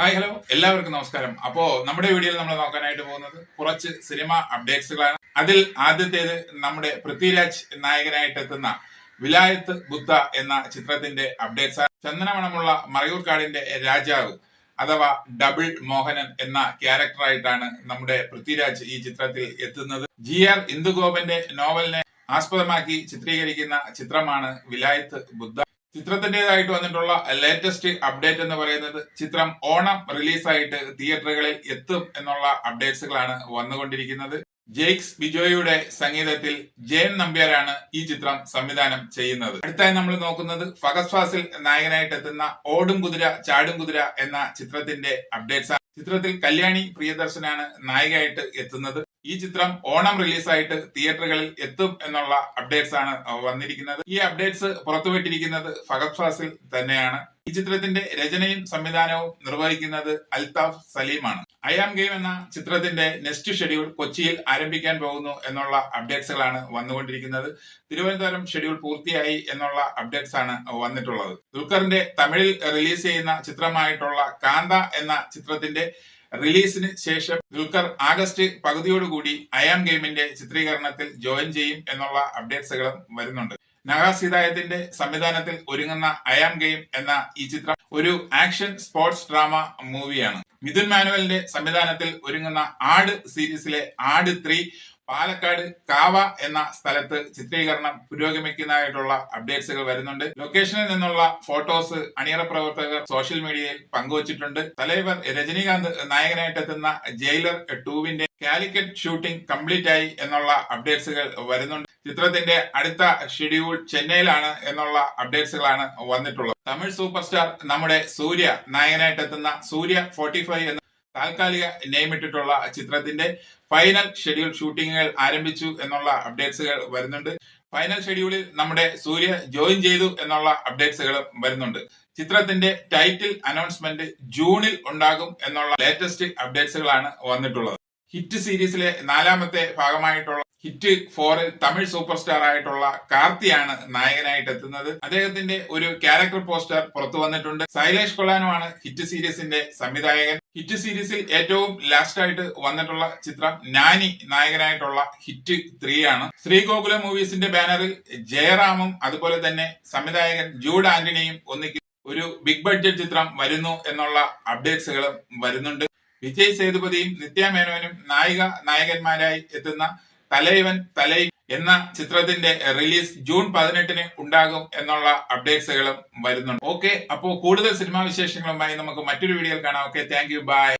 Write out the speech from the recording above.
Hi hello എല്ലാവർക്കും നമസ്കാരം. അപ്പോ നമ്മുടെ വീഡിയോയിൽ നമ്മൾ നോക്കാനായിട്ട് പോകുന്നത് കുറച്ച് സിനിമ അപ്ഡേറ്റ്സുകളാണ്. അതിൽ ആദ്യത്തേത് നമ്മുടെ പൃഥ്വിരാജ് നായകനായിട്ട് എത്തുന്ന വിലായത്ത് ബുദ്ധ എന്ന ചിത്രത്തിന്റെ അപ്ഡേറ്റ്സ് ആണ്. ചന്ദനമണമുള്ള മറയൂർക്കാടിന്റെ രാജാവ് അഥവാ ഡബിൾ മോഹനൻ എന്ന ക്യാരക്ടറായിട്ടാണ് നമ്മുടെ പൃഥ്വിരാജ് ഈ ചിത്രത്തിൽ എത്തുന്നത്. GR ഇന്ദുഗോപന്റെ നോവലിനെ ആസ്പദമാക്കി ചിത്രീകരിക്കുന്ന ചിത്രമാണ് വിലായത്ത് ബുദ്ധ. ചിത്രത്തിന്റേതായിട്ട് വന്നിട്ടുള്ള ലേറ്റസ്റ്റ് അപ്ഡേറ്റ് എന്ന് പറയുന്നത് ചിത്രം ഓണം റിലീസായിട്ട് തിയേറ്ററുകളിൽ എത്തും എന്നുള്ള അപ്ഡേറ്റ്സുകളാണ് വന്നുകൊണ്ടിരിക്കുന്നത്. ജെയ്ക്സ് ബിജോയുടെ സംഗീതത്തിൽ ജയൻ നമ്പ്യാരാണ് ഈ ചിത്രം സംവിധാനം ചെയ്യുന്നത്. അടുത്തായി നമ്മൾ നോക്കുന്നത് ഫഹദ് ഫാസിൽ നായകനായിട്ട് എത്തുന്ന ഓടും കുതിര ചാടും കുതിര എന്ന ചിത്രത്തിന്റെ അപ്ഡേറ്റ്സ് ആണ്. ചിത്രത്തിൽ കല്യാണി പ്രിയദർശനാണ് നായികയായിട്ട് എത്തുന്നത്. ഈ ചിത്രം ഓണം റിലീസായിട്ട് തിയേറ്ററുകളിൽ എത്തും എന്നുള്ള അപ്ഡേറ്റ്സ് ആണ് വന്നിരിക്കുന്നത്. ഈ അപ്ഡേറ്റ്സ് പുറത്തുവിട്ടിരിക്കുന്നത് ഫഹദ് ഫാസിൽ തന്നെയാണ്. ഈ ചിത്രത്തിന്റെ രചനയും സംവിധാനവും നിർവഹിക്കുന്നത് അൽതാഫ് സലീമാണ്. ഐ ആം ഗെയിം എന്ന ചിത്രത്തിന്റെ നെക്സ്റ്റ് ഷെഡ്യൂൾ കൊച്ചിയിൽ ആരംഭിക്കാൻ പോകുന്നു എന്നുള്ള അപ്ഡേറ്റ്സുകളാണ് വന്നുകൊണ്ടിരിക്കുന്നത്. തിരുവനന്തപുരം ഷെഡ്യൂൾ പൂർത്തിയായി എന്നുള്ള അപ്ഡേറ്റ്സ് ആണ് വന്നിട്ടുള്ളത്. ദുൽഖറിന്റെ തമിഴിൽ റിലീസ് ചെയ്യുന്ന ചിത്രമായിട്ടുള്ള കാന്ത എന്ന ചിത്രത്തിന്റെ റിലീസിന് ശേഷം ദുൽഖർ ആഗസ്റ്റ് പകുതിയോടുകൂടി ഐ ആം ഗെയിമിന്റെ ചിത്രീകരണത്തിൽ ജോയിൻ ചെയ്യും എന്നുള്ള അപ്ഡേറ്റ്സുകളും വരുന്നുണ്ട്. നഹാസ് ഹിദായത്തിന്റെ സംവിധാനത്തിൽ ഒരുങ്ങുന്ന ഐ ആം ഗെയിം എന്ന ഈ ചിത്രം ഒരു ആക്ഷൻ സ്പോർട്സ് ഡ്രാമ മൂവിയാണ്. മിഥുൻ മാനുവലിന്റെ സംവിധാനത്തിൽ ഒരുങ്ങുന്ന ആട് സീരീസിലെ ആട് 3 പാലക്കാട് കാവ എന്ന സ്ഥലത്ത് ചിത്രീകരണം പുരോഗമിക്കുന്നതായിട്ടുള്ള അപ്ഡേറ്റ്സുകൾ വരുന്നുണ്ട്. ലൊക്കേഷനിൽ നിന്നുള്ള ഫോട്ടോസ് അണിയറ പ്രവർത്തകർ സോഷ്യൽ മീഡിയയിൽ പങ്കുവച്ചിട്ടുണ്ട്. തലൈവർ രജനീകാന്ത് നായകനായിട്ടെത്തുന്ന ജയിലർ 2വിന്റെ കാലിക്കറ്റ് ഷൂട്ടിംഗ് കംപ്ലീറ്റ് ആയി എന്നുള്ള അപ്ഡേറ്റ്സുകൾ വരുന്നുണ്ട്. ചിത്രത്തിന്റെ അടുത്ത ഷെഡ്യൂൾ ചെന്നൈയിലാണ് എന്നുള്ള അപ്ഡേറ്റ്സുകളാണ് വന്നിട്ടുള്ളത്. തമിഴ് സൂപ്പർ സ്റ്റാർ നമ്മുടെ സൂര്യ നായകനായിട്ടെത്തുന്ന സൂര്യ 45 എന്ന താൽക്കാലിക നെയിമിട്ടിട്ടുള്ള ചിത്രത്തിന്റെ ഫൈനൽ ഷെഡ്യൂൾ ഷൂട്ടിങ്ങുകൾ ആരംഭിച്ചു എന്നുള്ള അപ്ഡേറ്റ്സുകൾ വരുന്നുണ്ട്. ഫൈനൽ ഷെഡ്യൂളിൽ നമ്മുടെ സൂര്യ ജോയിൻ ചെയ്തു എന്നുള്ള അപ്ഡേറ്റ്സുകളും വരുന്നുണ്ട്. ചിത്രത്തിന്റെ ടൈറ്റിൽ അനൗൺസ്മെന്റ് ജൂണിൽ ഉണ്ടാകും എന്നുള്ള ലേറ്റസ്റ്റ് അപ്ഡേറ്റ്സുകളാണ് വന്നിട്ടുള്ളത്. ഹിറ്റ് സീരീസിലെ 4ാമത്തെ ഭാഗമായിട്ടുള്ള ഹിറ്റ് 4ൽ തമിഴ് സൂപ്പർ സ്റ്റാർ ആയിട്ടുള്ള കാർത്തിയാണ് നായകനായിട്ട് എത്തുന്നത്. അദ്ദേഹത്തിന്റെ ഒരു ക്യാരക്ടർ പോസ്റ്റർ പുറത്തു വന്നിട്ടുണ്ട്. സൈലേഷ് കൊളാനുമാണ് ഹിറ്റ് സീരീസിന്റെ സംവിധായകൻ. ഹിറ്റ് സീരീസിൽ ഏറ്റവും ലാസ്റ്റ് ആയിട്ട് വന്നിട്ടുള്ള ചിത്രം നാനി നായകനായിട്ടുള്ള ഹിറ്റ് 3 ആണ്. ശ്രീഗോകുല മൂവീസിന്റെ ബാനറിൽ ജയറാമും അതുപോലെ തന്നെ സംവിധായകൻ ജൂഡ് ആന്റണിയും ഒന്നിക്കുന്ന ഒരു ബിഗ് ബഡ്ജറ്റ് ചിത്രം വരുന്നു എന്നുള്ള അപ്ഡേറ്റ്സുകളും വരുന്നുണ്ട്. വിജയ് സേതുപതിയും നിത്യ മേനോനും നായകന്മാരായി എത്തുന്ന തലൈവൻ തലൈ എന്ന ചിത്രത്തിന്റെ റിലീസ് ജൂൺ 18 ഉണ്ടാകും എന്നുള്ള അപ്ഡേറ്റ്സുകളും വരുന്നുണ്ട്. ഓക്കെ, അപ്പോ കൂടുതൽ സിനിമാ വിശേഷങ്ങളുമായി നമുക്ക് മറ്റൊരു വീഡിയോയിൽ കാണാം. Okay, thank you, by.